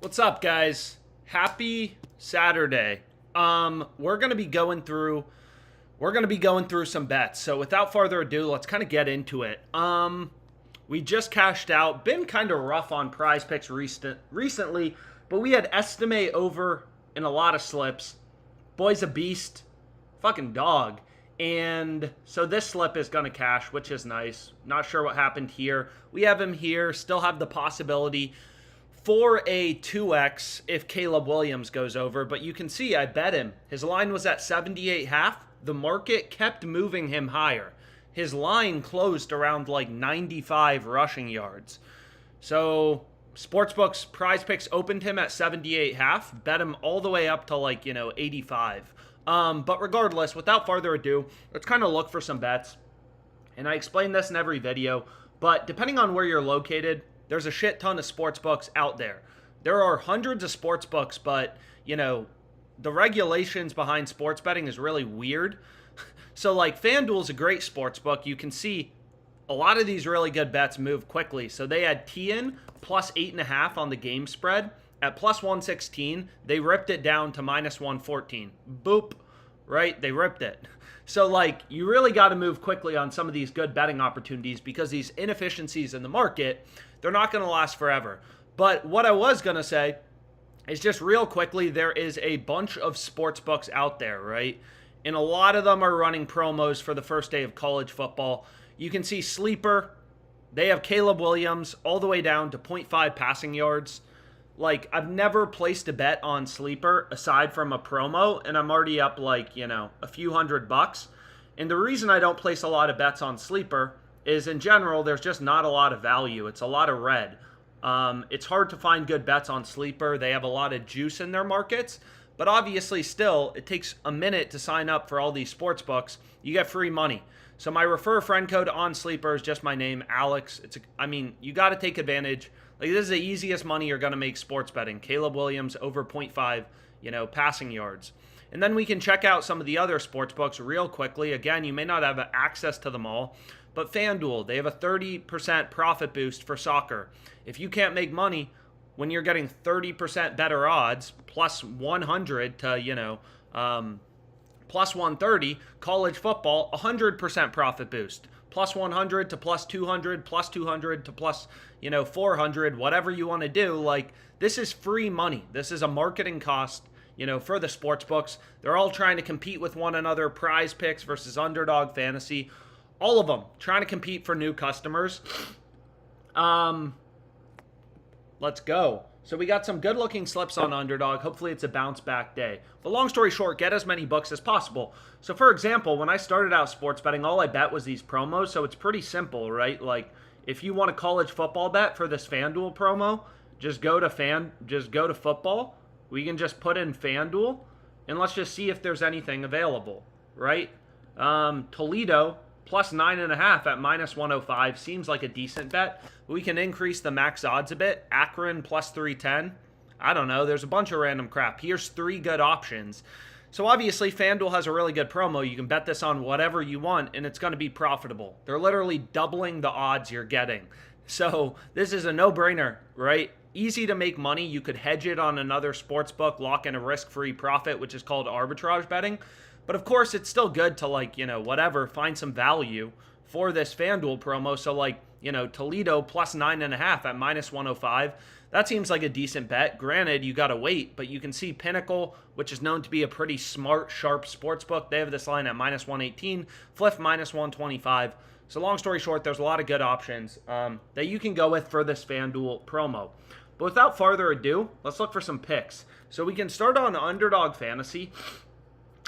What's up, guys? Happy Saturday. We're gonna be going through some bets. So without further ado, let's kind of get into it. We just cashed out. Been kind of rough on PrizePicks recently, but we had estimate over in a lot of slips. Boy's a beast, fucking dog. And so this slip is gonna cash, which is nice. Not sure what happened here. We have him here. Still have the possibility for a 2x if Caleb Williams goes over, but you can see I bet him. His line was at 78.5. The market kept moving him higher. His line closed around like 95 rushing yards. So sportsbooks, PrizePicks opened him at 78.5, bet him all the way up to 85. But regardless, without further ado, let's kind of look for some bets. And I explain this in every video, but depending on where you're located, there's a shit ton of sports books out there. There are hundreds of sports books, but, the regulations behind sports betting is really weird. So, FanDuel is a great sports book. You can see a lot of these really good bets move quickly. So they had TN plus 8.5 on the game spread. At plus 116, they ripped it down to minus 114. Boop, right? They ripped it. So, you really got to move quickly on some of these good betting opportunities because these inefficiencies in the market, they're not going to last forever. But what I was going to say is just real quickly, there is a bunch of sports books out there, right? And a lot of them are running promos for the first day of college football. You can see Sleeper. They have Caleb Williams all the way down to 0.5 passing yards. I've never placed a bet on Sleeper aside from a promo, and I'm already up a few $100. And the reason I don't place a lot of bets on Sleeper is in general, there's just not a lot of value. It's a lot of red. It's hard to find good bets on Sleeper. They have a lot of juice in their markets, but obviously still, it takes a minute to sign up for all these sports books. You get free money. So my refer a friend code on Sleeper is just my name, Alex. You got to take advantage. This is the easiest money you're going to make sports betting. Caleb Williams over 0.5, passing yards. And then we can check out some of the other sports books real quickly. Again, you may not have access to them all, but FanDuel, they have a 30% profit boost for soccer. If you can't make money when you're getting 30% better odds, plus 100 to, plus 130, college football, 100% profit boost. Plus 100 to plus 200, plus 200 to plus, 400, whatever you want to do. This is free money. This is a marketing cost, for the sports books. They're all trying to compete with one another. PrizePicks versus Underdog Fantasy. All of them trying to compete for new customers. Let's go. So we got some good-looking slips on Underdog. Hopefully it's a bounce-back day. But long story short, get as many books as possible. So for example, when I started out sports betting, all I bet was these promos. So it's pretty simple, right? If you want a college football bet for this FanDuel promo, just go to football. We can just put in FanDuel, and let's just see if there's anything available, right? Toledo plus 9.5 at minus 105 seems like a decent bet. We can increase the max odds a bit. Akron plus 310. I don't know. There's a bunch of random crap. Here's 3 good options. So obviously, FanDuel has a really good promo. You can bet this on whatever you want, and it's going to be profitable. They're literally doubling the odds you're getting. So this is a no-brainer, right? Easy to make money. You could hedge it on another sports book, lock in a risk-free profit, which is called arbitrage betting. But of course, it's still good to find some value for this FanDuel promo. So Toledo plus 9.5 at minus 105. That seems like a decent bet. Granted, you got to wait, but you can see Pinnacle, which is known to be a pretty smart, sharp sports book. They have this line at minus 118, Fliff minus 125. So long story short, there's a lot of good options that you can go with for this FanDuel promo. But without further ado, let's look for some picks. So we can start on Underdog Fantasy.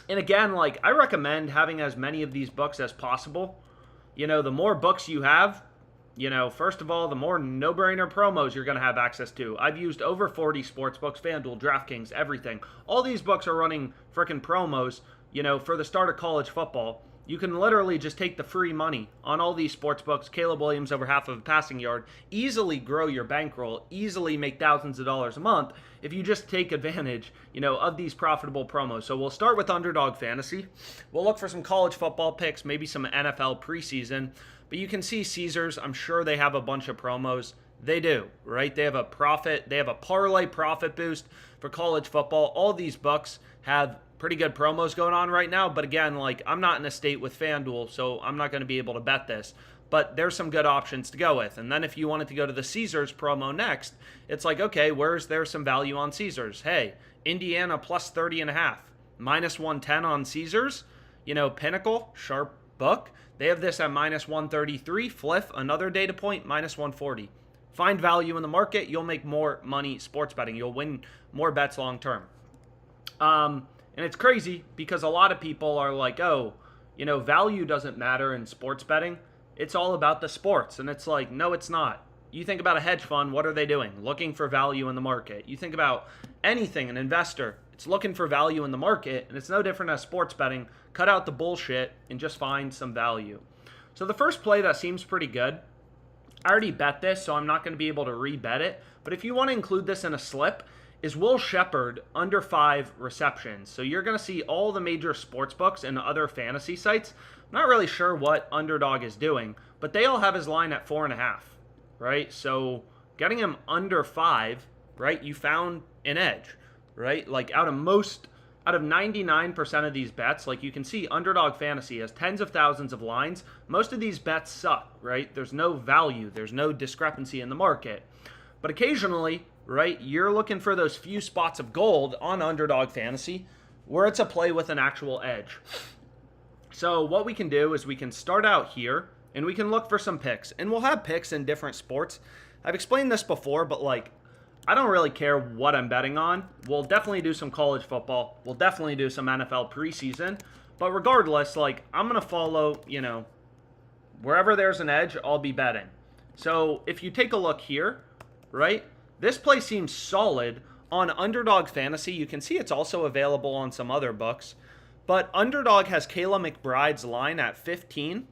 And again, I recommend having as many of these books as possible. The more books you have, first of all, the more no-brainer promos you're going to have access to. I've used over 40 sports books, FanDuel, DraftKings, everything. All these books are running freaking promos, for the start of college football. You can literally just take the free money on all these sports books. Caleb Williams over half of a passing yard. Easily grow your bankroll. Easily make thousands of dollars a month if you just take advantage, of these profitable promos. So we'll start with Underdog Fantasy. We'll look for some college football picks, maybe some NFL preseason. But you can see Caesars. I'm sure they have a bunch of promos. They do, right? They have a profit. They have a parlay profit boost for college football. All these books have pretty good promos going on right now. But again, like, I'm not in a state with FanDuel, so I'm not going to be able to bet this. But there's some good options to go with. And then if you wanted to go to the Caesars promo next, it's like, okay, where's there some value on Caesars? Hey, Indiana plus 30.5, minus 110 on Caesars. You know, Pinnacle, sharp book. They have this at minus 133. Fliff, another data point, minus 140. Find value in the market. You'll make more money sports betting. You'll win more bets long term. And it's crazy because a lot of people are like, oh, you know, value doesn't matter in sports betting. It's all about the sports. And it's like, no, it's not. You think about a hedge fund, what are they doing? Looking for value in the market. You think about anything, an investor, it's looking for value in the market, and it's no different as sports betting. Cut out the bullshit and just find some value. So the first play that seems pretty good, I already bet this, so I'm not going to be able to re-bet it. But if you want to include this in a slip, is Will Shepherd under 5 receptions. So you're going to see all the major sports books and other fantasy sites. I'm not really sure what Underdog is doing, but they all have his line at 4.5, right? So getting him under 5, right, you found an edge, right? Like out of 99% of these bets, like you can see Underdog Fantasy has tens of thousands of lines. Most of these bets suck, right? There's no value. There's no discrepancy in the market. But occasionally, right, you're looking for those few spots of gold on Underdog Fantasy where it's a play with an actual edge. So what we can do is we can start out here and we can look for some picks. And we'll have picks in different sports. I've explained this before, but like, I don't really care what I'm betting on. We'll definitely do some college football. We'll definitely do some NFL preseason. But regardless, like, I'm going to follow, you know, wherever there's an edge, I'll be betting. So if you take a look here, right, this play seems solid on Underdog Fantasy. You can see it's also available on some other books. But Underdog has Kayla McBride's line at 15,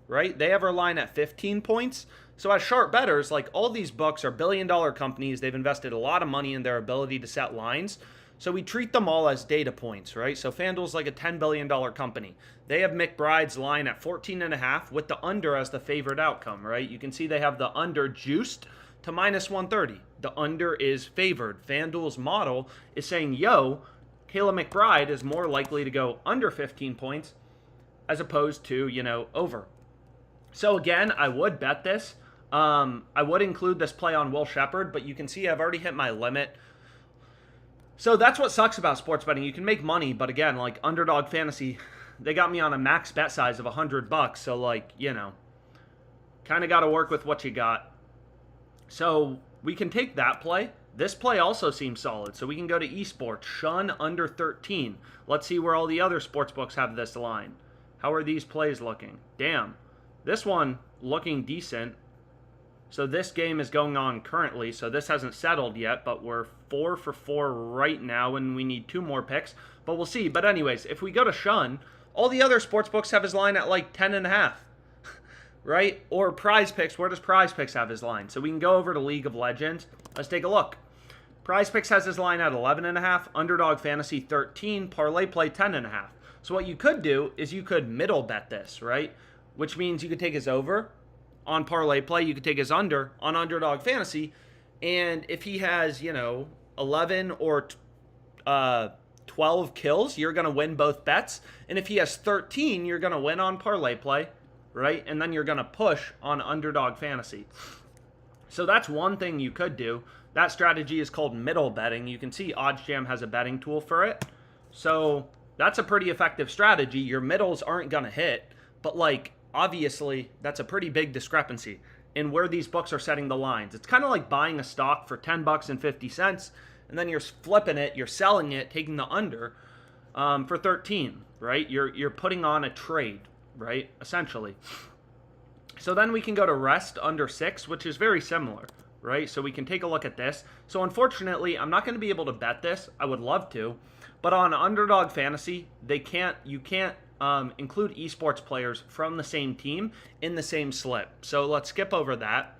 right? They have her line at 15 points. So as sharp bettors, like all these books are billion-dollar companies. They've invested a lot of money in their ability to set lines. So we treat them all as data points, right? So FanDuel's like a $10 billion company. They have McBride's line at 14.5 with the under as the favored outcome, right? You can see they have the under juiced to minus 130. The under is favored. FanDuel's model is saying, yo, Kayla McBride is more likely to go under 15 points as opposed to, you know, over. So again, I would bet this. I would include this play on Will Shepherd, but you can see I've already hit my limit. So that's what sucks about sports betting. You can make money, but again, like Underdog Fantasy, they got me on a max bet size of $100. So like, you know, kind of got to work with what you got. So we can take that play. This play also seems solid. So we can go to esports, shun under 13. Let's see where all the other sports books have this line. How are these plays looking? Damn. This one looking decent. So this game is going on currently, so this hasn't settled yet, but we're 4 for 4 right now, and we need 2 more picks, but we'll see. But anyways, if we go to shun, all the other sports books have his line at like 10.5, right? Or PrizePicks, where does PrizePicks have his line? So we can go over to League of Legends. Let's take a look. PrizePicks has his line at 11.5, Underdog Fantasy 13, ParlayPlay 10.5. So what you could do is you could middle bet this, right? Which means you could take his over on ParlayPlay, you could take his under on Underdog Fantasy, and if he has, you know, 11 or 12 kills, you're going to win both bets, and if he has 13, you're going to win on ParlayPlay, right? And then you're going to push on Underdog Fantasy. So that's one thing you could do. That strategy is called middle betting. You can see OddsJam has a betting tool for it. So that's a pretty effective strategy. Your middles aren't going to hit, but like, obviously, that's a pretty big discrepancy in where these books are setting the lines. It's kind of like buying a stock for $10.50, and then you're flipping it, you're selling it, taking the under for 13, right? You're putting on a trade, right? Essentially. So then we can go to rest under 6, which is very similar, right? So we can take a look at this. So unfortunately, I'm not going to be able to bet this. I would love to, but on Underdog Fantasy, you can't include esports players from the same team in the same slip. So let's skip over that.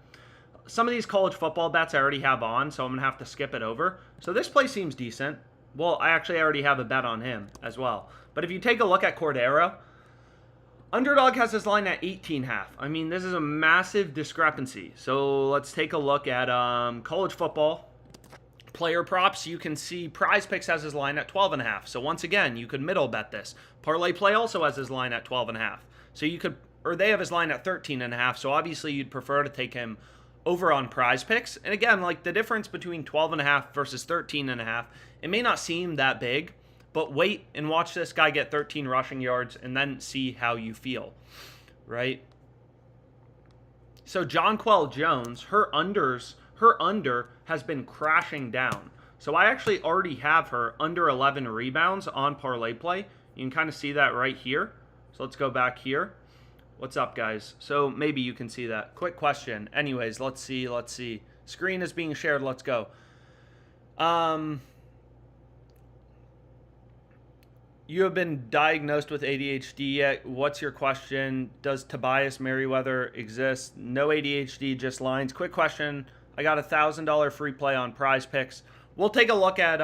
Some of these college football bets I already have on, so I'm going to have to skip it over. So this play seems decent. Well, I already have a bet on him as well. But if you take a look at Cordero, Underdog has this line at 18.5. I mean, this is a massive discrepancy. So let's take a look at college football player props. You can see PrizePicks has his line at 12.5. So once again, you could middle bet this. ParlayPlay also has his line at 12.5. So you could, or they have his line at 13.5. So obviously you'd prefer to take him over on PrizePicks. And again, like the difference between 12.5 versus 13.5, it may not seem that big, but wait and watch this guy get 13 rushing yards and then see how you feel, right? So Jonquel Jones, her under has been crashing down. So I actually already have her under 11 rebounds on ParlayPlay. You can kind of see that right here. So let's go back here. What's up, guys? So maybe you can see that. Quick question. Anyways, let's see. Screen is being shared. Let's go. You have been diagnosed with ADHD yet? What's your question? Does Tobias Merriweather exist? No ADHD, just lines. Quick question. I got $1,000 free play on PrizePicks. We'll take a look at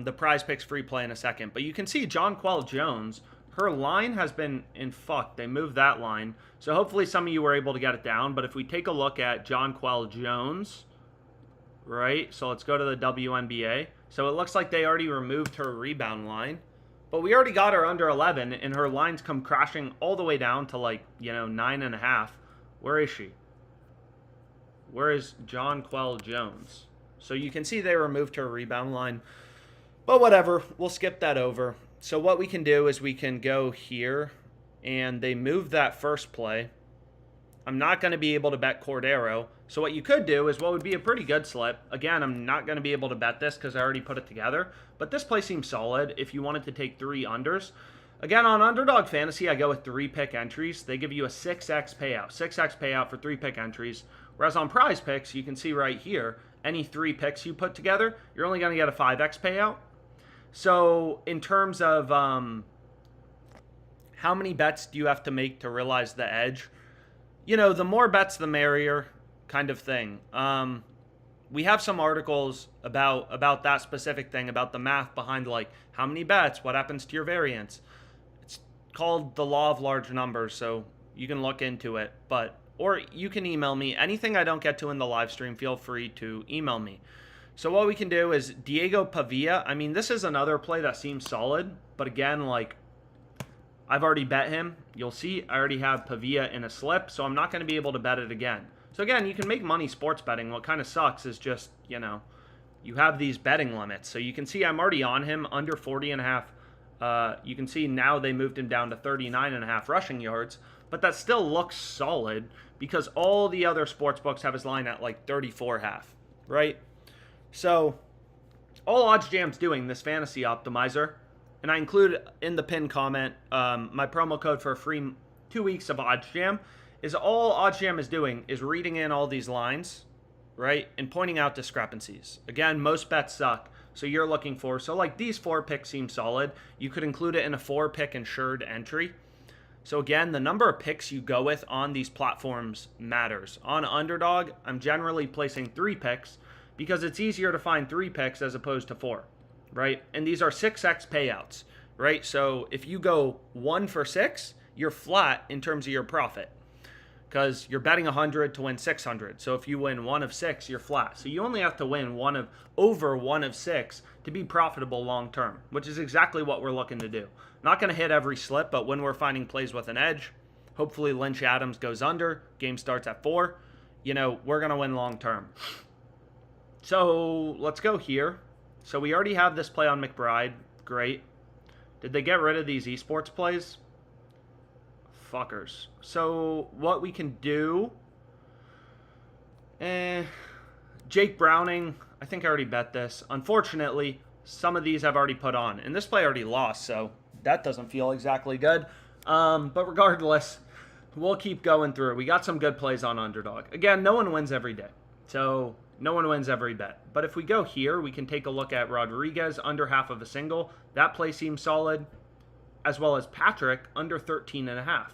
the PrizePicks free play in a second. But you can see Jonquel Jones, her line has been in fuck. They moved that line. So hopefully some of you were able to get it down. But if we take a look at Jonquel Jones, right? So let's go to the WNBA. So it looks like they already removed her rebound line. But we already got her under 11, and her lines come crashing all the way down to, like, 9.5. Where is she? Where is Jonquel Jones? So you can see they removed her rebound line. But whatever, we'll skip that over. So what we can do is we can go here, and they moved that first play. I'm not going to be able to bet Cordero. So what you could do is what would be a pretty good slip. Again, I'm not going to be able to bet this because I already put it together. But this play seems solid if you wanted to take 3 unders. Again, on Underdog Fantasy, I go with 3 pick entries. They give you a 6x payout. 6x payout for 3 pick entries. Whereas on PrizePicks, you can see right here, any 3 picks you put together, you're only going to get a 5x payout. So in terms of how many bets do you have to make to realize the edge? The more bets, the merrier kind of thing. We have some articles about that specific thing, about the math behind, like, how many bets, what happens to your variance. It's called the law of large numbers, so you can look into it. Or you can email me. Anything I don't get to in the live stream, feel free to email me. So what we can do is Diego Pavia. I mean, this is another play that seems solid, but again, like, I've already bet him. You'll see I already have Pavia in a slip, so I'm not going to be able to bet it again. So again, you can make money sports betting. What kind of sucks is just, you have these betting limits. So you can see I'm already on him under 40.5. You can see now they moved him down to 39.5 rushing yards, but that still looks solid because all the other sports books have his line at like 34.5, right? So all OddsJam's doing, this fantasy optimizer, and I include in the pinned comment my promo code for a free 2 weeks of OddsJam, is all OddsJam is doing is reading in all these lines, right, and pointing out discrepancies. Again, most bets suck, so you're looking for, so like these 4 picks seem solid. You could include it in a 4-pick insured entry. So again, the number of picks you go with on these platforms matters. On Underdog, I'm generally placing 3 picks because it's easier to find 3 picks as opposed to 4, right? And these are 6x payouts, right? So if you go 1 for 6, you're flat in terms of your profit because you're betting 100 to win 600. So if you win 1 of 6, you're flat. So you only have to win over 1 of 6 to be profitable long term, which is exactly what we're looking to do. Not going to hit every slip, but when we're finding plays with an edge, hopefully Lynch Adams goes under, game starts at 4, we're going to win long term. So let's go here. So we already have this play on McBride. Great. Did they get rid of these esports plays? Fuckers. So what we can do, Jake Browning, I think I already bet this. Unfortunately, some of these I've already put on, and this play already lost, so that doesn't feel exactly good. But regardless, we'll keep going through. We got some good plays on Underdog. Again, no one wins every day, so no one wins every bet. But if we go here, we can take a look at Rodriguez under half of a single. That play seems solid, as well as Patrick under 13.5.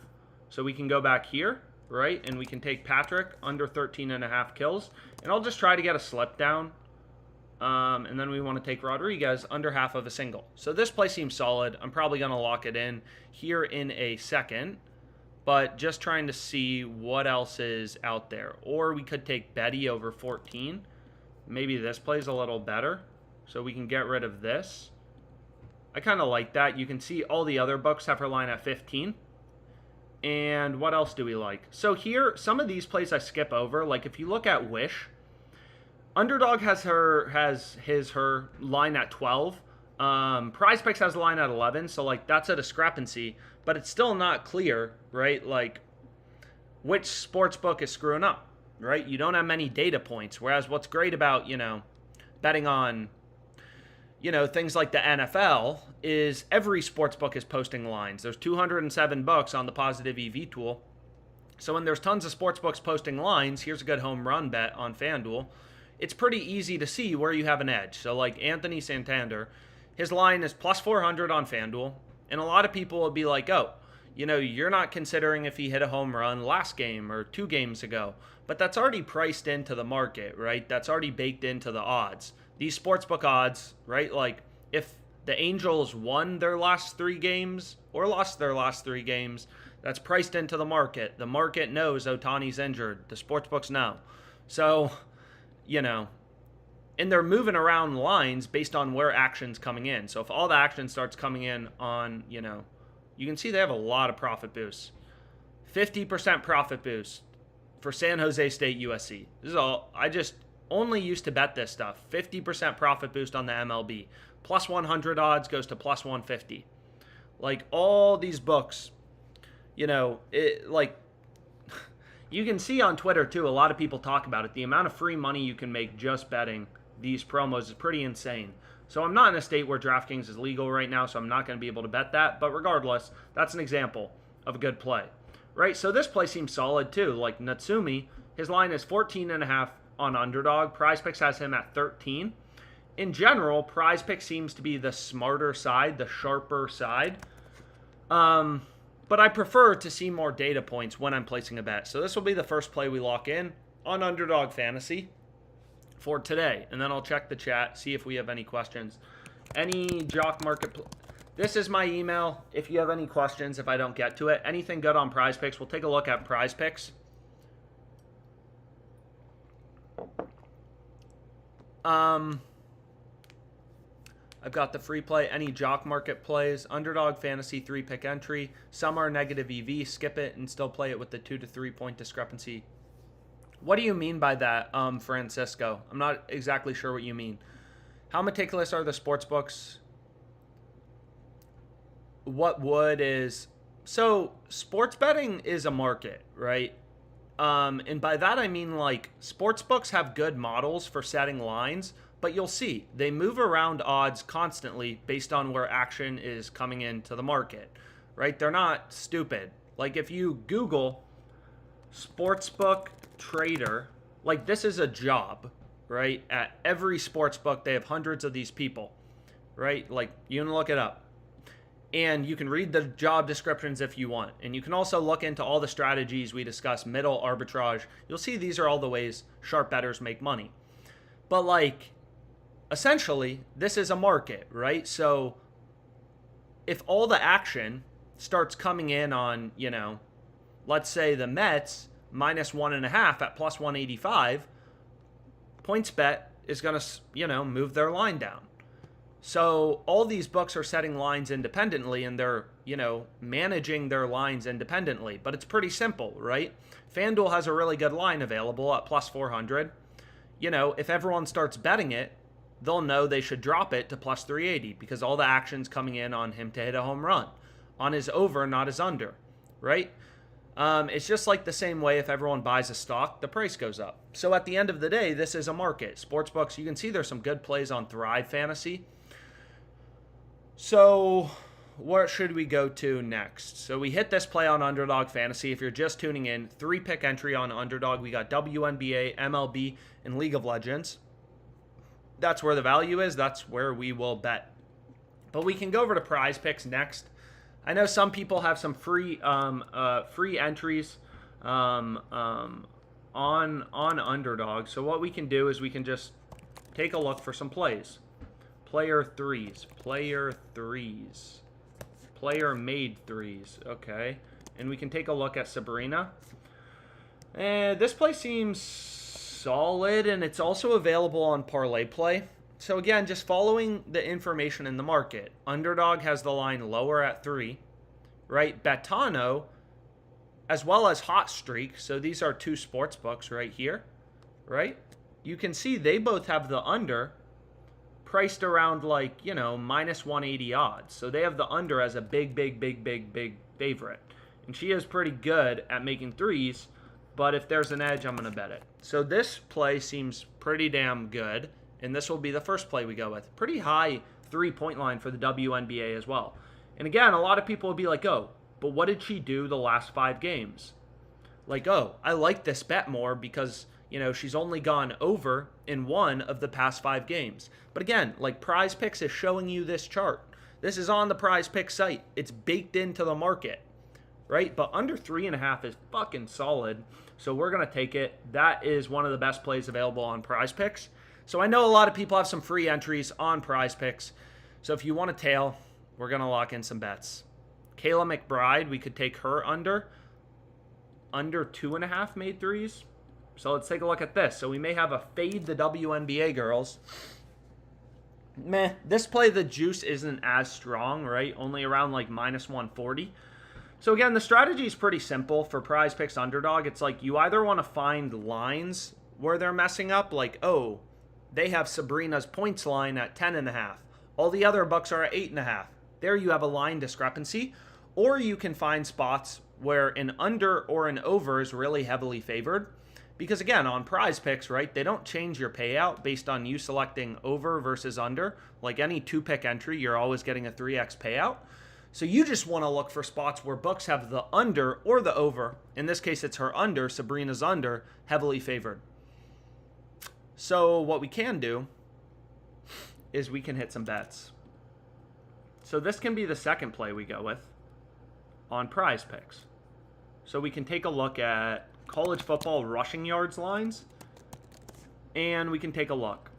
So we can go back here, right? And we can take Patrick under 13.5 kills. And I'll just try to get a slip down. And then we want to take Rodriguez under half of a single. So this play seems solid. I'm probably going to lock it in here in a second. but just trying to see what else is out there. Or we could take Betty over 14. Maybe this plays a little better, so we can get rid of this. I kind of like that. You can see all the other books have her line at 15. And what else do we like? So here, some of these plays I skip over. Like if you look at Wish, Underdog has her line at 12. PrizePicks has the line at 11. So like that's a discrepancy, but it's still not clear, right? Like which sportsbook is screwing up, right? You don't have many data points. Whereas what's great about, betting on, things like the NFL is every sportsbook is posting lines. There's 207 books on the positive EV tool. So when there's tons of sportsbooks posting lines, here's a good home run bet on FanDuel. It's pretty easy to see where you have an edge. So like Anthony Santander, his line is plus 400 on FanDuel. And a lot of people will be like, oh, you're not considering if he hit a home run last game or 2 games ago. But that's already priced into the market, right? That's already baked into the odds. These sportsbook odds, right? Like if the Angels won their last 3 games or lost their last 3 games, that's priced into the market. The market knows Ohtani's injured. The sportsbooks know. So, and they're moving around lines based on where action's coming in. So if all the action starts coming in on, you can see they have a lot of profit boosts. 50% profit boost for San Jose State USC. This is all, I just only used to bet this stuff. 50% profit boost on the MLB. Plus 100 odds goes to plus 150. Like all these books, like you can see on Twitter too, a lot of people talk about it. The amount of free money you can make just betting these promos is pretty insane. So I'm not in a state where DraftKings is legal right now, so I'm not going to be able to bet that. But regardless, that's an example of a good play, right? So this play seems solid too. Like Natsumi, his line is 14.5 on Underdog. PrizePicks has him at 13. In general, PrizePicks seems to be the smarter side, the sharper side. But I prefer to see more data points when I'm placing a bet. So this will be the first play we lock in on Underdog Fantasy for today. And then I'll check the chat, see if we have any questions. Any Jock Market... This is my email if you have any questions, if I don't get to it. Anything good on PrizePicks, we'll take a look at PrizePicks. I've got the free play, any Jock Market plays, Underdog Fantasy 3-pick entry. Some are negative EV, skip it and still play it with the 2 to 3 point discrepancy. What do you mean by that, Francisco? I'm not exactly sure what you mean. How meticulous are the sports books? What would is... So, sports betting is a market, right? And by that I mean like sports books have good models for setting lines, but you'll see they move around odds constantly based on where action is coming into the market, right? They're not stupid. Like if you Google sportsbook trader, like this is a job, right? At every sportsbook, they have hundreds of these people, right? Like you can look it up. And you can read the job descriptions if you want. And you can also look into all the strategies we discuss, middle, arbitrage. You'll see these are all the ways sharp bettors make money. But like, essentially, this is a market, right? So if all the action starts coming in on, let's say the Mets minus 1.5 at plus 185, PointsBet is going to, move their line down. So all these books are setting lines independently and they're, managing their lines independently. But it's pretty simple, right? FanDuel has a really good line available at plus 400. If everyone starts betting it, they'll know they should drop it to plus 380 because all the action's coming in on him to hit a home run. On his over, not his under, right? It's just like the same way if everyone buys a stock, the price goes up. So at the end of the day, this is a market. Sportsbooks, you can see there's some good plays on Thrive Fantasy. So what should we go to next? So we hit this play on Underdog Fantasy. If you're just tuning in, 3-pick entry on Underdog. We got WNBA, MLB, and League of Legends. That's where the value is. That's where we will bet. But we can go over to PrizePicks next. I know some people have some free entries on Underdog. So what we can do is we can just take a look for some plays. Player threes, player made threes, okay. and we can take a look at Sabrina. And this play seems solid, and it's also available on ParlayPlay. So again, just following the information in the market. Underdog has the line lower at 3, right? Betano, as well as Hot Streak. So these are two sports books right here, right? You can see they both have the under priced around like, you know, minus 180 odds. So they have the under as a big favorite. And she is pretty good at making threes, but if there's an edge, I'm going to bet it. So this play seems pretty damn good, and this will be the first play we go with. Pretty high 3-point line for the WNBA as well. And again, a lot of people will be like, oh, but what did she do the last 5 games? Like, oh, I like this bet more because, you know, she's only gone over in 1 of the past 5 games. But again, like PrizePicks is showing you this chart. This is on the PrizePicks site. It's baked into the market, right? But under 3.5 is fucking solid. So we're going to take it. That is one of the best plays available on PrizePicks. So I know a lot of people have some free entries on PrizePicks. So if you want to tail, we're going to lock in some bets. Kayla McBride, we could take her under 2.5 made threes. So let's take a look at this. So we may have a fade the WNBA girls. Meh, this play, the juice isn't as strong, right? Only around like minus 140. So again, the strategy is pretty simple for PrizePicks Underdog. It's like you either want to find lines where they're messing up, like, oh, they have Sabrina's points line at 10.5. All the other books are at 8.5. There you have a line discrepancy. Or you can find spots where an under or an over is really heavily favored. Because again, on PrizePicks, right, they don't change your payout based on you selecting over versus under. Like any 2-pick entry, you're always getting a 3x payout. So you just want to look for spots where books have the under or the over. In this case, it's her under, Sabrina's under, heavily favored. So what we can do is we can hit some bets. So this can be the second play we go with on PrizePicks. So we can take a look at college football rushing yards lines, and we can take a look.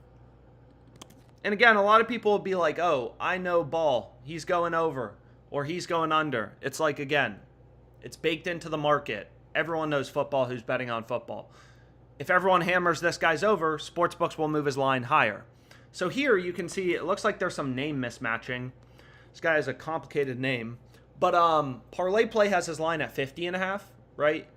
And again, a lot of people will be like, oh, I know ball. He's going over. Or he's going under. It's like, again, it's baked into the market. Everyone knows football who's betting on football. If everyone hammers this guy's over, sportsbooks will move his line higher. So here you can see it looks like there's some name mismatching. This guy has a complicated name. But ParlayPlay has his line at 50.5, right?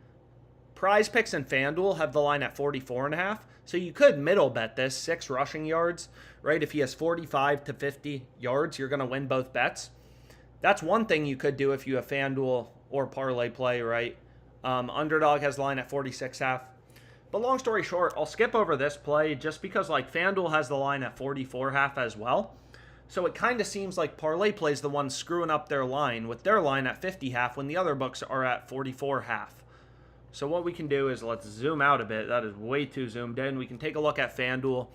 PrizePicks and FanDuel have the line at 44.5. So you could middle bet this, 6 rushing yards, right? If he has 45 to 50 yards, you're going to win both bets. That's one thing you could do if you have FanDuel or ParlayPlay, right? Underdog has the line at 46.5. But long story short, I'll skip over this play just because like FanDuel has the line at 44.5 as well. So it kind of seems like ParlayPlay is the one screwing up their line with their line at 50.5 when the other books are at 44.5. So what we can do is let's zoom out a bit. That is way too zoomed in. We can take a look at FanDuel.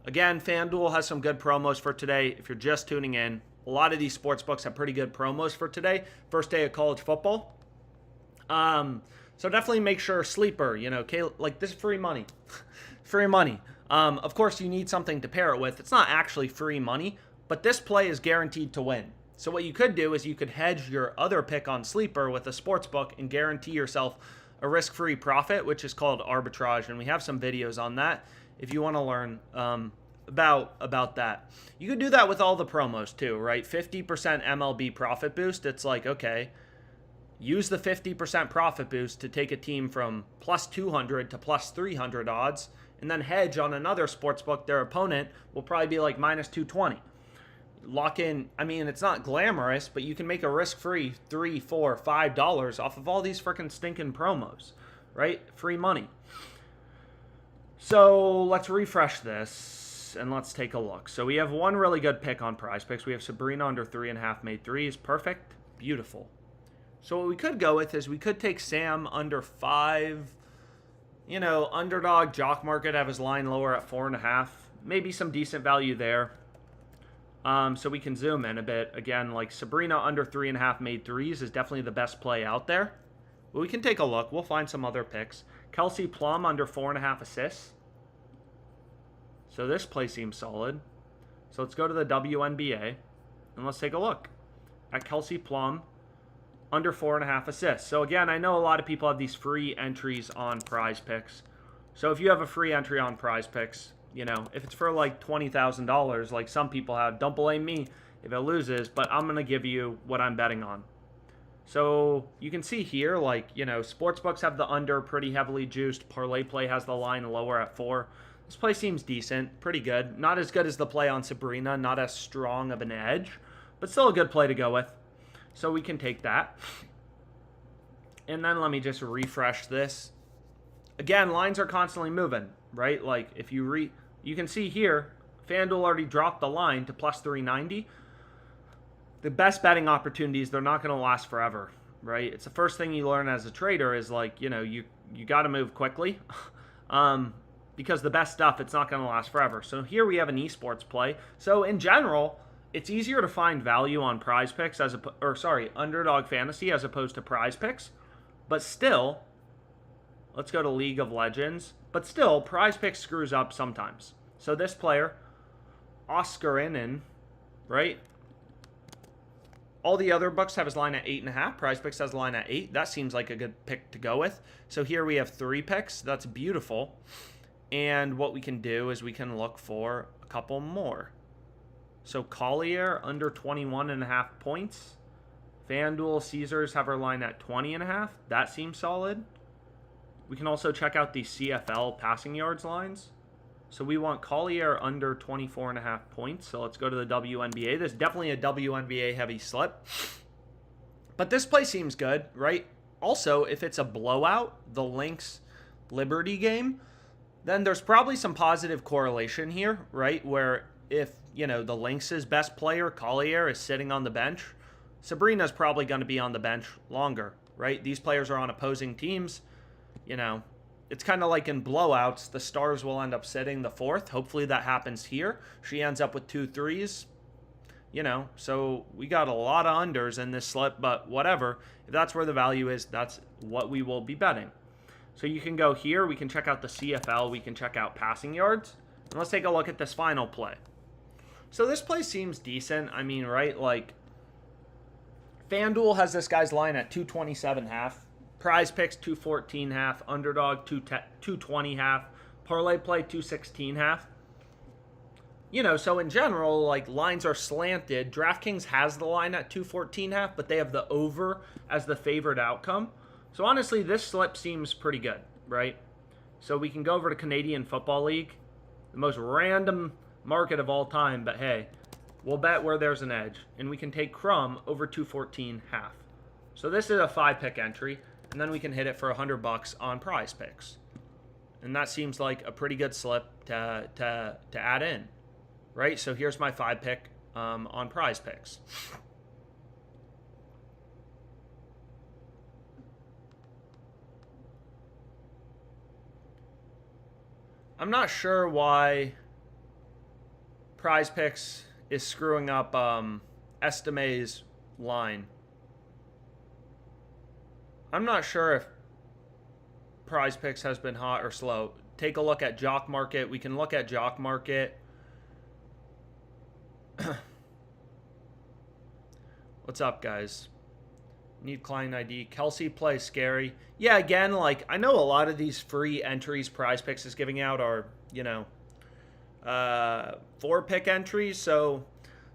Again, FanDuel has some good promos for today. If you're just tuning in, a lot of these sports books have pretty good promos for today. First day of college football. So definitely make sure Sleeper, you know, like this is free money. Free money. Of course, you need something to pair it with. It's not actually free money, but this play is guaranteed to win. So what you could do is you could hedge your other pick on Sleeper with a sports book and guarantee yourself a risk-free profit, which is called Arbitrage. And we have some videos on that if you want to learn about that. You could do that with all the promos too, right? 50% MLB profit boost. It's like, okay, use the 50% profit boost to take a team from plus 200 to plus 300 odds, and then hedge on another sportsbook. Their opponent will probably be like minus 220. Lock in, I mean, it's not glamorous, but you can make a risk-free $3, $4, $5 off of all these freaking stinking promos, right? Free money. So let's refresh this and let's take a look. So we have one really good pick on PrizePicks. We have Sabrina under 3.5 made threes. Perfect. Beautiful. So what we could go with is we could take Sam under 5. You know, Underdog JockMKT have his line lower at 4.5. Maybe some decent value there. So we can zoom in a bit. Again, like Sabrina under 3.5 made threes is definitely the best play out there. But we can take a look. We'll find some other picks. Kelsey Plum under 4.5 assists. So this play seems solid. So let's go to the WNBA and let's take a look at Kelsey Plum under 4.5 assists. So again, I know a lot of people have these free entries on PrizePicks. So if you have a free entry on PrizePicks, you know, if it's for like $20,000, like some people have, don't blame me if it loses, but I'm going to give you what I'm betting on. So you can see here, like, you know, sportsbooks have the under pretty heavily juiced. ParlayPlay has the line lower at 4. This play seems decent, pretty good. Not as good as the play on Sabrina, not as strong of an edge, but still a good play to go with. So we can take that. And then let me just refresh this. Again, lines are constantly moving, right? Like if you can see here, FanDuel already dropped the line to plus 390. The best betting opportunities, they're not going to last forever, right? It's the first thing you learn as a trader is like, you know, you got to move quickly because the best stuff, it's not going to last forever. So here we have an esports play. So in general, it's easier to find value on PrizePicks Underdog Fantasy as opposed to PrizePicks. But still, let's go to League of Legends. But still, PrizePicks screws up sometimes. So this player, Oscarinen, right? All the other books have his line at 8.5. PrizePicks has the line at 8. That seems like a good pick to go with. So here we have 3 picks. That's beautiful. And what we can do is we can look for a couple more. So Collier under 21.5 points. FanDuel Caesars have our line at 20.5. That seems solid. We can also check out the CFL passing yards lines. So we want Collier under 24.5 points. So let's go to the WNBA. There's definitely a WNBA heavy slip. But this play seems good, right? Also, if it's a blowout, the Lynx Liberty game, then there's probably some positive correlation here, right? Where if, you know, the Lynx's best player, Collier, is sitting on the bench, Sabrina's probably going to be on the bench longer, right? These players are on opposing teams. You know, it's kind of like in blowouts, the stars will end up sitting the 4th. Hopefully that happens here. She ends up with 2 threes. You know, so we got a lot of unders in this slip, but whatever. If that's where the value is, that's what we will be betting. So you can go here. We can check out the CFL. We can check out passing yards. And let's take a look at this final play. So this play seems decent. I mean, right, like FanDuel has this guy's line at 227.5. PrizePicks 214.5. Underdog 220.5. ParlayPlay 216.5. You know, so in general, like lines are slanted. DraftKings has the line at 214.5, but they have the over as the favored outcome. So honestly, this slip seems pretty good, right? So we can go over to Canadian Football League, the most random market of all time, but hey, we'll bet where there's an edge. And we can take Crum over 214.5. So this is a 5-pick entry, and then we can hit it for $100 on PrizePicks. And that seems like a pretty good slip to add in, right? So here's my 5-pick on PrizePicks. I'm not sure why PrizePicks is screwing up Estime's line. I'm not sure if PrizePicks has been hot or slow. Take a look at JockMKT. We can look at JockMKT. What's up, guys? Need client ID. Kelsey plays scary. Yeah, again, like, I know a lot of these free entries PrizePicks is giving out are, you know, 4-pick entries. So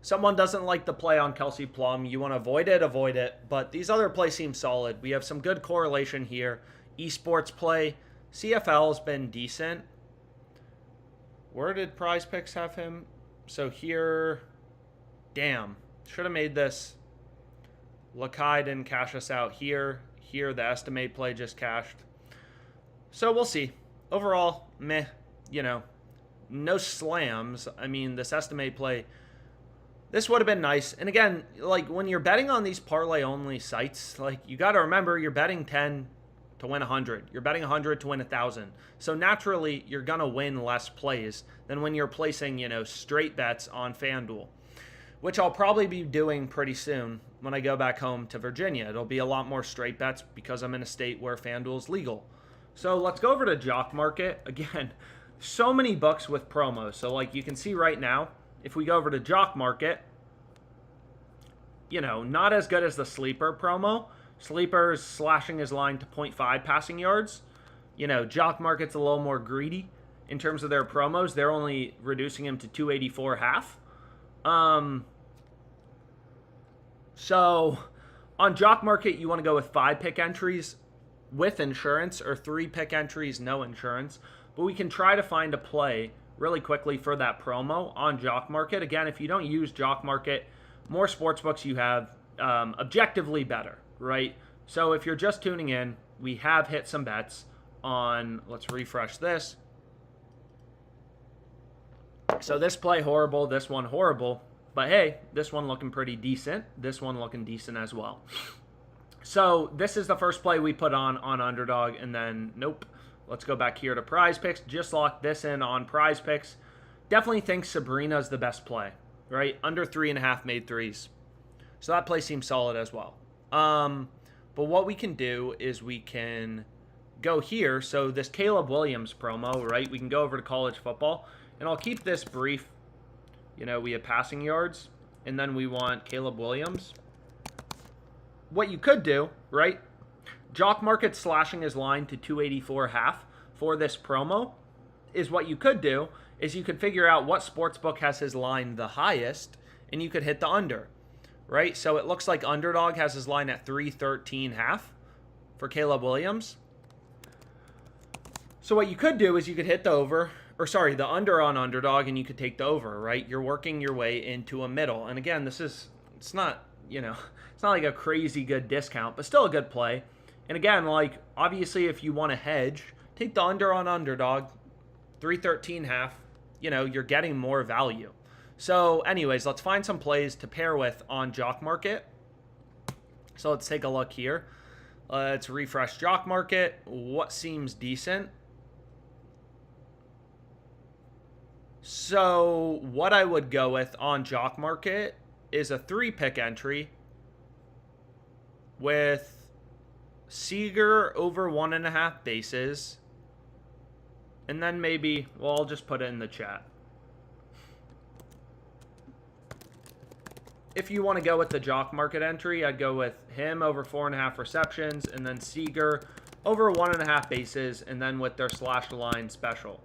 someone doesn't like the play on Kelsey Plum. You want to avoid it. But these other plays seem solid. We have some good correlation here. Esports play. CFL has been decent. Where did PrizePicks have him? So here, damn. Should have made this. Lakai didn't cash us out here. Here, the estimate play just cashed. So we'll see. Overall, meh. You know, no slams. I mean, this estimate play, this would have been nice. And again, like when you're betting on these parlay-only sites, like you got to remember you're betting 10 to win 100. You're betting 100 to win 1,000. So naturally, you're going to win less plays than when you're placing, you know, straight bets on FanDuel, which I'll probably be doing pretty soon when I go back home to Virginia. It'll be a lot more straight bets because I'm in a state where FanDuel is legal. So let's go over to JockMKT. Again, so many books with promos. So like you can see right now, if we go over to JockMKT, you know, not as good as the Sleeper promo. Sleeper's slashing his line to 0.5 passing yards. You know, Jock Market's a little more greedy in terms of their promos. They're only reducing him to 284 half. So on Jock Market, you want to go with 5 pick entries with insurance or 3 pick entries, no insurance. But we can try to find a play really quickly for that promo on Jock Market. Again, if you don't use Jock Market, more sportsbooks you have, objectively better, right? So if you're just tuning in, we have hit some bets on, let's refresh this. So this play horrible, this one horrible, but hey, this one looking pretty decent, this one looking decent as well. So this is the first play we put on Underdog, and then nope. Let's go back here to PrizePicks. Just lock this in on PrizePicks. Definitely think Sabrina's the best play, right? Under 3.5 made threes. So that play seems solid as well. But what we can do is we can go here. So this Caleb Williams promo, right? We can go over to college football. And I'll keep this brief. You know, we have passing yards. And then we want Caleb Williams. What you could do, right? Jock Market slashing his line to 284 half for this promo is what you could do is you could figure out what sportsbook has his line the highest and you could hit the under, right? So it looks like Underdog has his line at 313 half for Caleb Williams. So what you could do is you could hit the over, or sorry, the under on Underdog, and you could take the over, right? You're working your way into a middle. And again, it's not, you know, it's not like a crazy good discount, but still a good play. And again, like, obviously, if you want to hedge, take the under on Underdog, 313 half. You know, you're getting more value. So, anyways, let's find some plays to pair with on Jock Market. So, let's take a look here. Let's refresh Jock Market. What seems decent? So, what I would go with on Jock Market is a 3-pick entry with Seager over 1.5 bases. And then maybe, well, I'll just put it in the chat. If you want to go with the Jock Market entry, I'd go with him over 4.5 receptions, and then Seager over 1.5 bases, and then with their slash line special.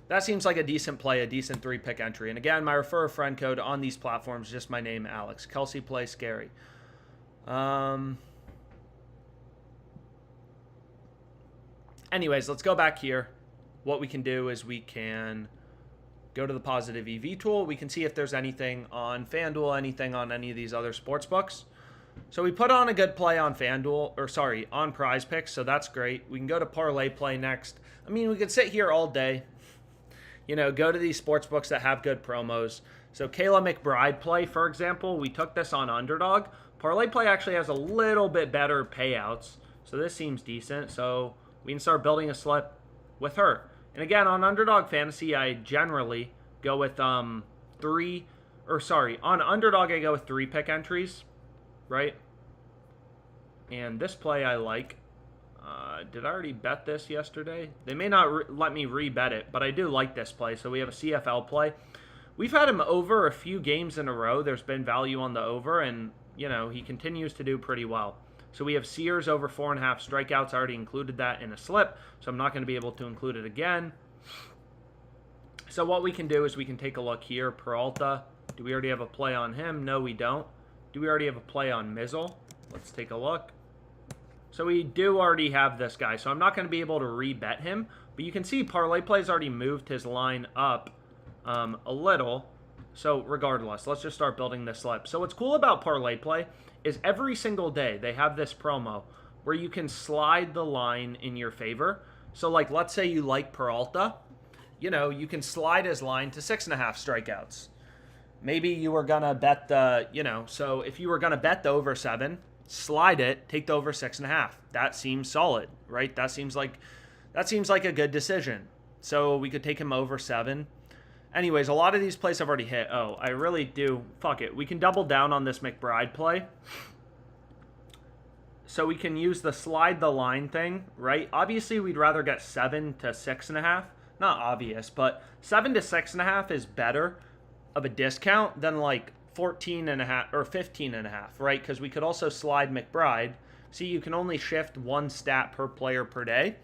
That seems like a decent play, a decent 3-pick entry. And again, my refer a friend code on these platforms, just my name, Alex. Kelsey Play Scary. Anyways, let's go back here. What we can do is we can go to the positive EV tool. We can see if there's anything on FanDuel, anything on any of these other sports books. So we put on a good play on FanDuel, or sorry, on PrizePicks, so that's great. We can go to ParlayPlay next. I mean, we could sit here all day. You know, go to these sports books that have good promos. So Kayla McBride play, for example, we took this on Underdog. ParlayPlay actually has a little bit better payouts, so this seems decent. So we can start building a slip with her. And again, on Underdog Fantasy, I generally go with on Underdog, I go with 3-pick entries, right? And this play I like. Did I already bet this yesterday? They may not let me re-bet it, but I do like this play. So we have a CFL play. We've had him over a few games in a row. There's been value on the over, and, you know, he continues to do pretty well. So we have Sears over 4.5 strikeouts. I already included that in a slip, so I'm not going to be able to include it again. So what we can do is we can take a look here. Peralta. Do we already have a play on him? No, we don't. Do we already have a play on Mizzle? Let's take a look. So we do already have this guy, so I'm not going to be able to re-bet him. But you can see ParlayPlay's already moved his line up a little. So regardless, let's just start building this slip. So what's cool about ParlayPlay is every single day they have this promo where you can slide the line in your favor. So like, let's say you like Peralta, you know, you can slide his line to 6.5 strikeouts. Maybe you were going to bet the, you know, so if you were going to bet the over 7, slide it, take the over 6.5. That seems solid, right? That seems like a good decision. So we could take him over 7. Anyways, a lot of these plays I've already hit. Oh, I really do. Fuck it. We can double down on this McBride play. So we can use the slide the line thing, right? Obviously, we'd rather get 7 to 6.5. Not obvious, but 7 to 6.5 is better of a discount than like 14.5 or 15.5, right? Because we could also slide McBride. See, you can only shift one stat per player per day.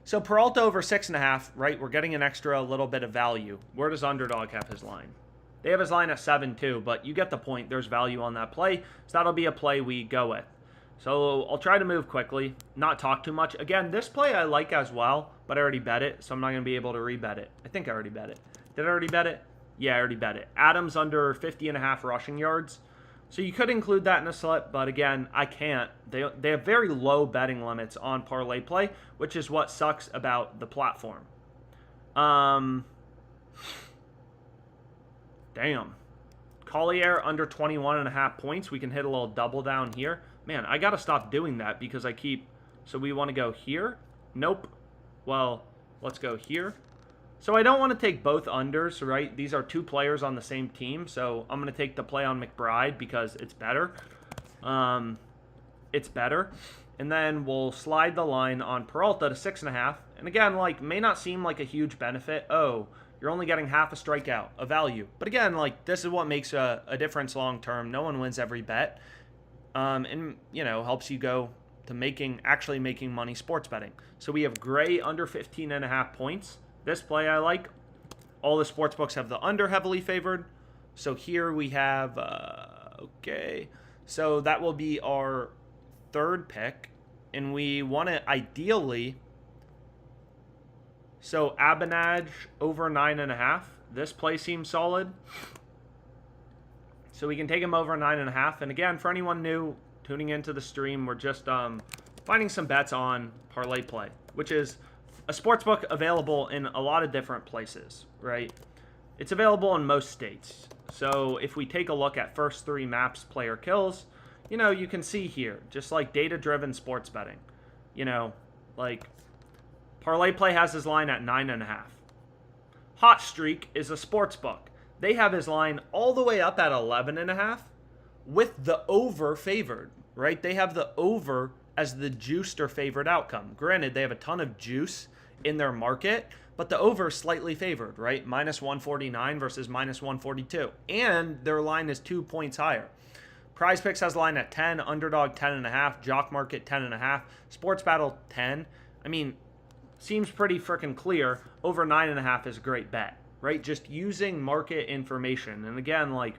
So Peralta over 6.5, right? We're getting an extra little bit of value. Where does Underdog have his line? They have his line at 7 too, but you get the point. There's value on that play, so that'll be a play we go with. So I'll try to move quickly, not talk too much. Again, this play I like as well, but I already bet it, so I'm not going to be able to rebet it. I think I already bet it. Did I already bet it? Yeah, I already bet it. Adams under 50.5 rushing yards. So you could include that in a slip, but again, I can't. They have very low betting limits on ParlayPlay, which is what sucks about the platform. Damn. Collier under 21.5 points. We can hit a little double down here. Man, I got to stop doing that because I keep... So we want to go here? Nope. Well, let's go here. So I don't want to take both unders, right? These are two players on the same team, so I'm going to take the play on McBride because it's better. It's better. And then we'll slide the line on Peralta to 6.5. And again, like, may not seem like a huge benefit. Oh, you're only getting half a strikeout, a value. But again, like, this is what makes a difference long term. No one wins every bet. And, you know, helps you go to actually making money sports betting. So we have Gray under 15.5 points. This play I like. All the sports books have the under heavily favored. So here we have, okay. So that will be our third pick. And we want to ideally, so Arbitrage over 9.5. This play seems solid. So we can take him over 9.5. And again, for anyone new tuning into the stream, we're just finding some bets on ParlayPlay, which is a sportsbook available in a lot of different places, right? It's available in most states. So if we take a look at first 3 maps, player kills, you know, you can see here, just like data-driven sports betting. You know, like ParlayPlay has his line at 9.5. Hot Streak is a sportsbook. They have his line all the way up at 11.5 with the over favored, right? They have the over as the juiced or favored outcome. Granted, they have a ton of juice in their market, but the over is slightly favored, right? Minus 149 versus minus 142. And their line is 2 points higher. PrizePicks has line at 10, Underdog 10.5, Jock Market 10.5, SportsBattle 10. I mean, seems pretty freaking clear. Over 9.5 is a great bet, right? Just using market information. And again, like,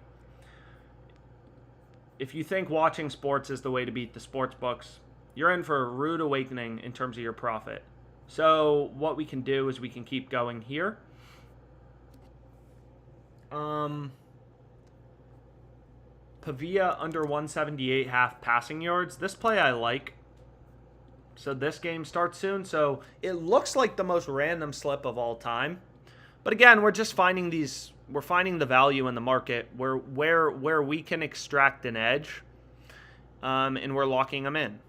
if you think watching sports is the way to beat the sports books, you're in for a rude awakening in terms of your profit. So what we can do is we can keep going here. Pavia under 178 half passing yards. This play I like. So this game starts soon. So it looks like the most random slip of all time. But again, we're just finding these. We're finding the value in the market where we can extract an edge, and we're locking them in.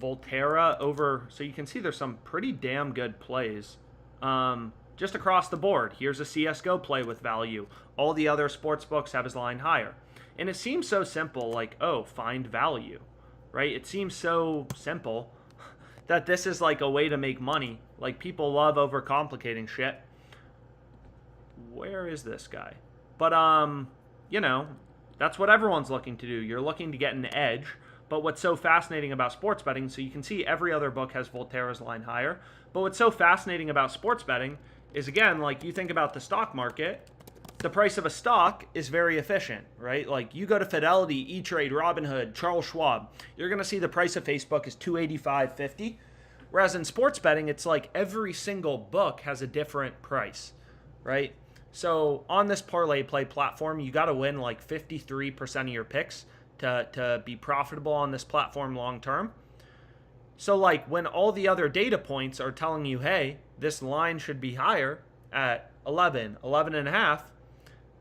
Volterra over, so you can see there's some pretty damn good plays just across the board. Here's a CSGO play with value. All the other sports books have his line higher. And it seems so simple, like, oh, find value, right? It seems so simple that this is like a way to make money. Like, people love overcomplicating shit. Where is this guy? But, you know, that's what everyone's looking to do. You're looking to get an edge. But what's so fascinating about sports betting, so you can see every other book has Volterra's line higher. But what's so fascinating about sports betting is, again, like, you think about the stock market, the price of a stock is very efficient, right? Like, you go to Fidelity, E-Trade, Robinhood, Charles Schwab, you're going to see the price of Facebook is $285.50. Whereas in sports betting, it's like every single book has a different price, right? So on this ParlayPlay platform, you got to win like 53% of your picks to be profitable on this platform long term. So like when all the other data points are telling you, hey, this line should be higher at 11, 11.5,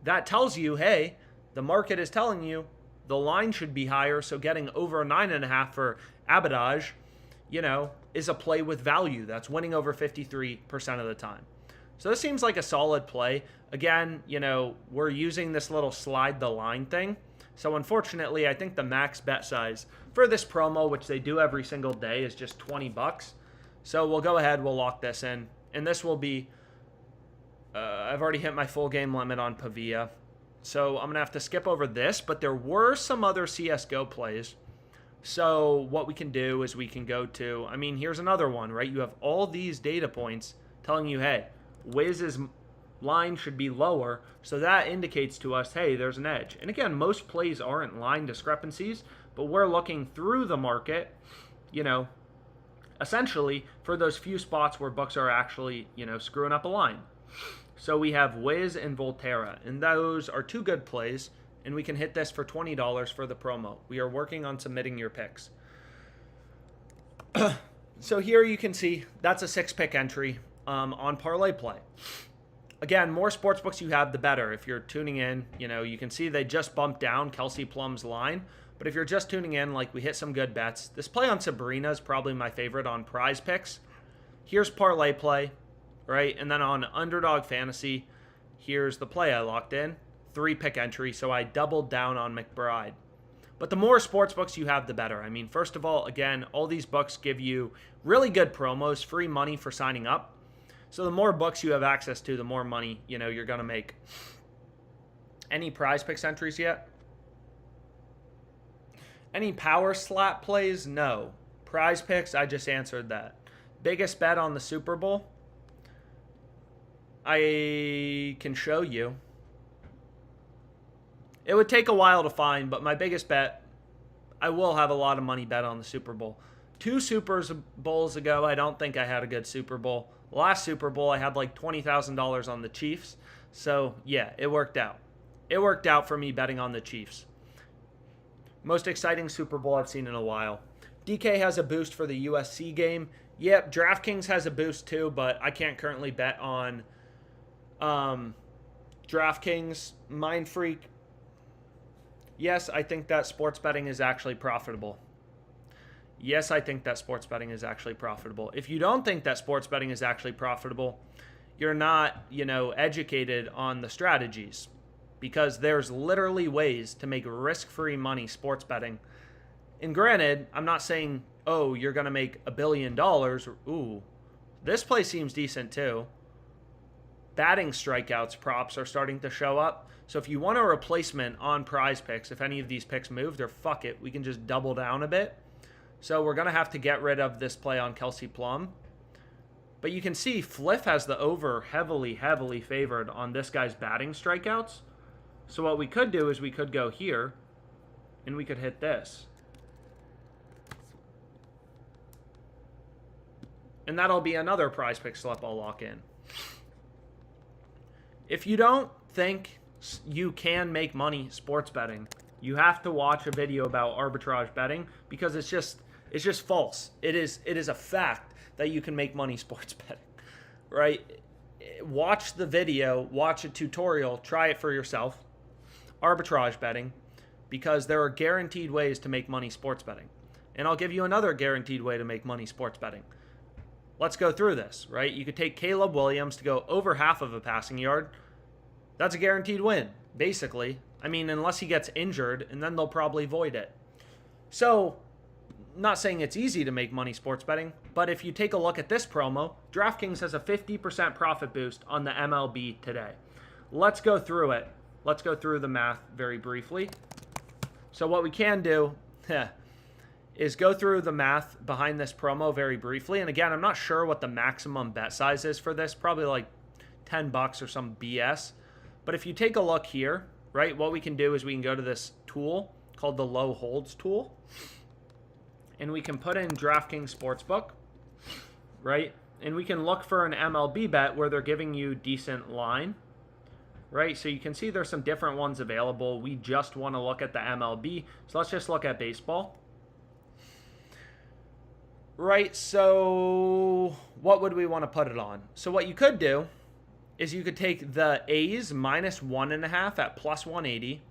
that tells you, hey, the market is telling you the line should be higher. So getting over 9.5 for Arbitrage, you know, is a play with value. That's winning over 53% of the time. So this seems like a solid play. Again, you know, we're using this little slide the line thing. So unfortunately, I think the max bet size for this promo, which they do every single day, is just $20. So we'll go ahead, we'll lock this in. And this will be, I've already hit my full game limit on Pavia. So I'm going to have to skip over this, but there were some other CSGO plays. So what we can do is we can go to, I mean, here's another one, right? You have all these data points telling you, hey, Wiz's line should be lower. So that indicates to us, hey, there's an edge. And again, most plays aren't line discrepancies, but we're looking through the market, you know, essentially for those few spots where books are actually, you know, screwing up a line. So we have Wiz and Volterra, and those are two good plays. And we can hit this for $20 for the promo. We are working on submitting your picks. So here you can see that's a 6-pick entry on ParlayPlay. Again, more sportsbooks you have, the better. If you're tuning in, you know, you can see they just bumped down Kelsey Plum's line. But if you're just tuning in, like, we hit some good bets. This play on Sabrina is probably my favorite on PrizePicks. Here's ParlayPlay, right? And then on Underdog Fantasy, here's the play I locked in. 3-pick entry, so I doubled down on McBride. But the more sports books you have, the better. I mean, first of all, again, all these books give you really good promos, free money for signing up. So the more books you have access to, the more money, you know, you're going to make. Any PrizePicks entries yet? Any power slap plays? No. PrizePicks, I just answered that. Biggest bet on the Super Bowl? I can show you. It would take a while to find, but my biggest bet, I will have a lot of money bet on the Super Bowl. 2 Super Bowls ago, I don't think I had a good Super Bowl. Last Super Bowl, I had like $20,000 on the Chiefs. So, yeah, it worked out. It worked out for me betting on the Chiefs. Most exciting Super Bowl I've seen in a while. DK has a boost for the USC game. Yep, DraftKings has a boost too, but I can't currently bet on DraftKings. Mind Freak. Yes, I think that sports betting is actually profitable. Yes, I think that sports betting is actually profitable. If you don't think that sports betting is actually profitable, you're not, you know, educated on the strategies. Because there's literally ways to make risk-free money sports betting. And granted, I'm not saying, oh, you're going to make $1 billion. Ooh, this play seems decent too. Batting strikeouts props are starting to show up. So if you want a replacement on PrizePicks, if any of these picks moved, or fuck it, we can just double down a bit. So we're going to have to get rid of this play on Kelsey Plum. But you can see Fliff has the over heavily favored on this guy's batting strikeouts. So what we could do is we could go here, and we could hit this. And that'll be another PrizePicks slip I'll lock in. If you don't think you can make money sports betting, you have to watch a video about arbitrage betting, because it's just false. It is a fact that you can make money sports betting, right? Watch the video, watch a tutorial, try it for yourself. Arbitrage betting, because there are guaranteed ways to make money sports betting. And I'll give you another guaranteed way to make money sports betting. Let's go through this, right? You could take Caleb Williams to go over half of a passing yard. That's a guaranteed win, basically. I mean, unless he gets injured, and then they'll probably void it. So, not saying it's easy to make money sports betting, but if you take a look at this promo, DraftKings has a 50% profit boost on the MLB today. Let's go through it. Let's go through the math very briefly. So what we can do is go through the math behind this promo very briefly. And again, I'm not sure what the maximum bet size is for this. Probably like $10 or some BS. But if you take a look here, right, what we can do is we can go to this tool called the low holds tool. And we can put in DraftKings Sportsbook, right? And we can look for an MLB bet where they're giving you decent line, right? So you can see there's some different ones available. We just want to look at the MLB. So let's just look at baseball. Right, so what would we want to put it on? So what you could do is you could take the A's minus 1.5 at plus 180,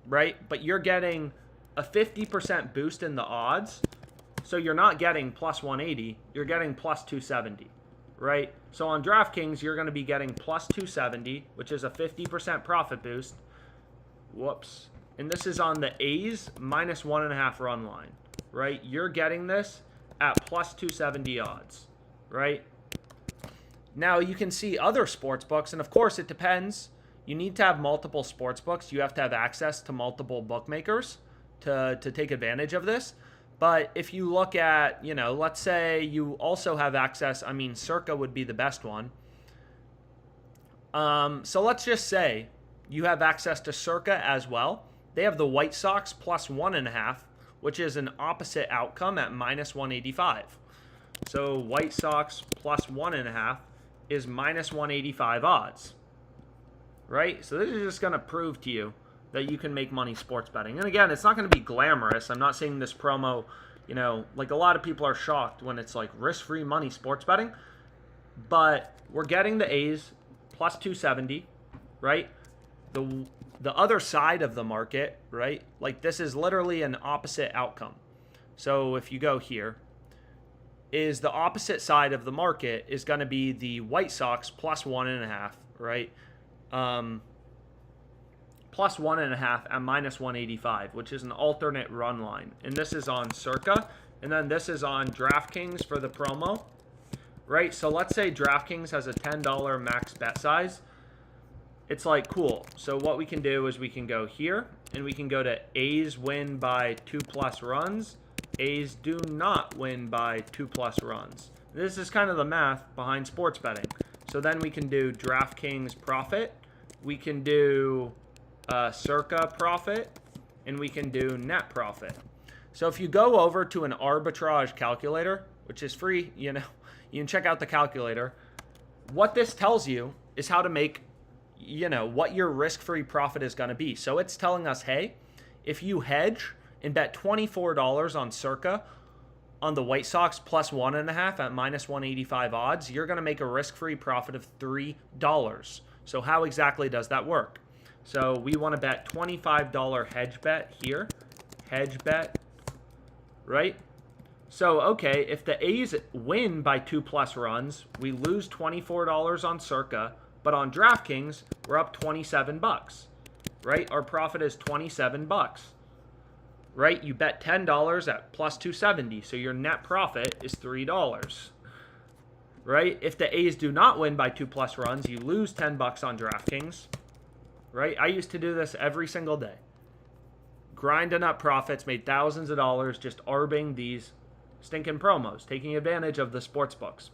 right? But you're getting a 50% boost in the odds. So you're not getting plus 180, you're getting plus 270, right? So on DraftKings, you're going to be getting plus 270, which is a 50% profit boost. Whoops. And this is on the A's minus 1.5 run line, right? You're getting this at plus 270 odds, right? Now you can see other sports books, and of course it depends. you need to have multiple sports books. You have to have access to multiple bookmakers to take advantage of this. But if you look at, let's say you also have access, Circa would be the best one. So let's just say you have access to Circa as well. They have the White Sox plus 1.5, which is an opposite outcome at minus 185. So White Sox plus 1.5 is minus 185 odds, right? So this is just going to prove to you that you can make money sports betting. And again, it's not going to be glamorous. I'm not saying this promo, like a lot of people are shocked when it's like risk-free money sports betting. But we're getting the A's plus 270, right? The other side of the market, right? Like this is literally an opposite outcome. So if you go here, is the opposite side of the market is going to be the White Sox plus 1.5, right? Plus 1.5 at minus 185, which is an alternate run line. And this is on Circa. And then this is on DraftKings for the promo, right? So let's say DraftKings has a $10 max bet size. It's like, cool. So what we can do is we can go here and we can go to A's win by 2+ runs. A's do not win by 2+ runs. This is kind of the math behind sports betting. So then we can do DraftKings profit. We can do Circa profit, and we can do net profit. So if you go over to an arbitrage calculator, which is free, you can check out the calculator. What this tells you is how to make, what your risk-free profit is going to be. So it's telling us, hey, if you hedge and bet $24 on Circa on the White Sox plus 1.5 at minus 185 odds, you're going to make a risk-free profit of $3. So how exactly does that work? So we want to bet $25 hedge bet here. Hedge bet, right? So, okay, if the A's win by 2+ runs, we lose $24 on Circa, but on DraftKings, we're up $27, right? Our profit is $27, right? You bet $10 at plus 270, so your net profit is $3, right? If the A's do not win by 2+ runs, you lose $10 on DraftKings, right? I used to do this every single day. Grinding up profits, made thousands of dollars just arbing these stinking promos, taking advantage of the sports books.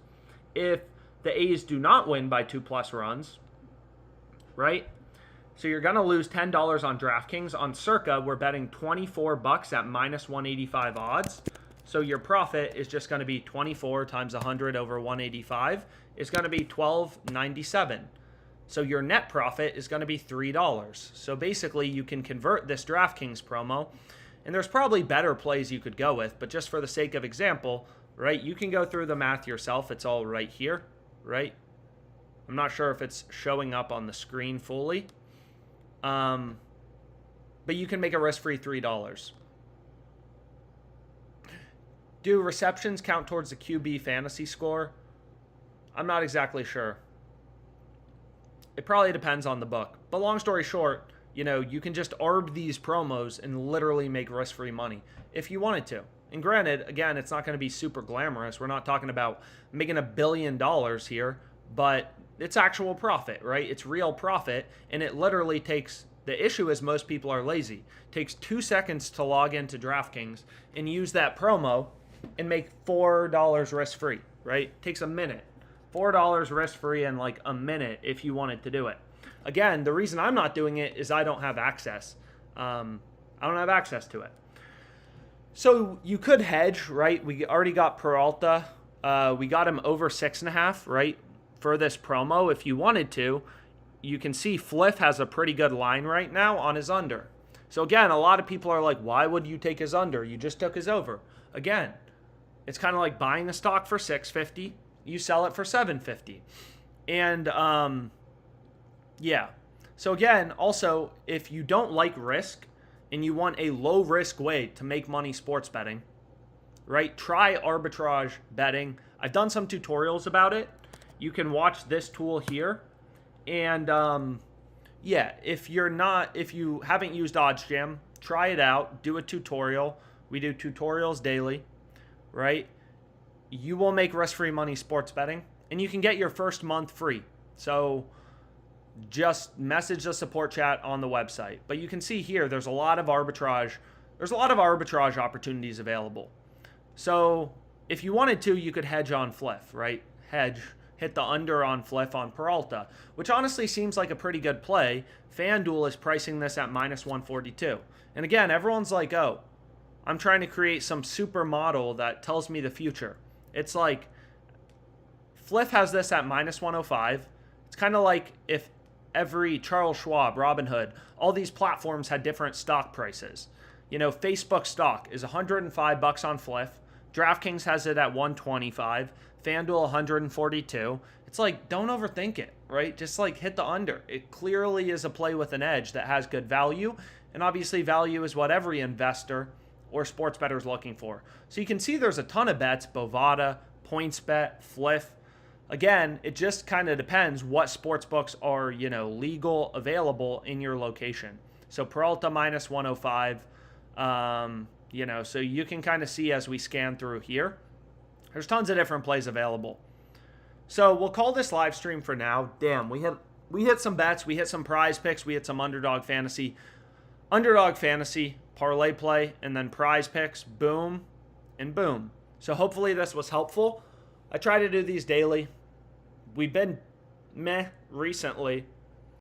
If the A's do not win by 2+ runs, right? So you're going to lose $10 on DraftKings. On Circa, we're betting $24 at minus 185 odds. So your profit is just going to be 24 times 100 over 185. It's going to be $12.97. So your net profit is going to be $3. So basically, you can convert this DraftKings promo, and there's probably better plays you could go with, but just for the sake of example, right, you can go through the math yourself. It's all right here, right? I'm not sure if it's showing up on the screen fully, but you can make a risk-free $3. Do receptions count towards the QB fantasy score? I'm not exactly sure. It probably depends on the book. But long story short, you can just arb these promos and literally make risk-free money if you wanted to. And granted, again, it's not going to be super glamorous. We're not talking about making $1 billion here, but it's actual profit, right? It's real profit, and it literally takes, the issue is most people are lazy. It takes 2 seconds to log into DraftKings and use that promo and make $4 risk-free, right? It takes a minute. $4 risk-free in like a minute if you wanted to do it. Again, the reason I'm not doing it is I don't have access. I don't have access to it. So you could hedge, right? We already got Peralta. We got him over 6.5, right? For this promo, if you wanted to, you can see Fliff has a pretty good line right now on his under. So again, a lot of people are like, why would you take his under? You just took his over. Again, it's kind of like buying a stock for $6.50. You sell it for $7.50. And yeah. So again, also, if you don't like risk and you want a low risk way to make money sports betting, right? Try arbitrage betting. I've done some tutorials about it. You can watch this tool here. And yeah, if you haven't used OddsJam, try it out. Do a tutorial. We do tutorials daily, right? You will make risk-free money sports betting, and you can get your first month free. So just message the support chat on the website. But you can see here, there's a lot of arbitrage. There's a lot of arbitrage opportunities available. So if you wanted to, you could hedge on Fliff, right? Hit the under on Fliff on Peralta, which honestly seems like a pretty good play. FanDuel is pricing this at minus 142. And again, everyone's like, oh, I'm trying to create some super model that tells me the future. It's like, Fliff has this at minus 105. It's kind of like if every Charles Schwab, Robinhood, all these platforms had different stock prices. You know, Facebook stock is $105 on Fliff. DraftKings has it at 125. FanDuel 142. It's like, don't overthink it, right? Just like hit the under. It clearly is a play with an edge that has good value. And obviously value is what every investor or sports bettor is looking for. So you can see there's a ton of bets, Bovada, PointsBet, Fliff. Again, it just kind of depends what sports books are, you know, legal, available in your location. So Peralta minus 105, you know, so you can kind of see as we scan through here, there's tons of different plays available. So we'll call this live stream for now. Damn, we hit some bets, we hit some prize picks, we hit some Underdog Fantasy, ParlayPlay, and then prize picks, boom and boom. So hopefully this was helpful. I try to do these daily. We've been meh recently,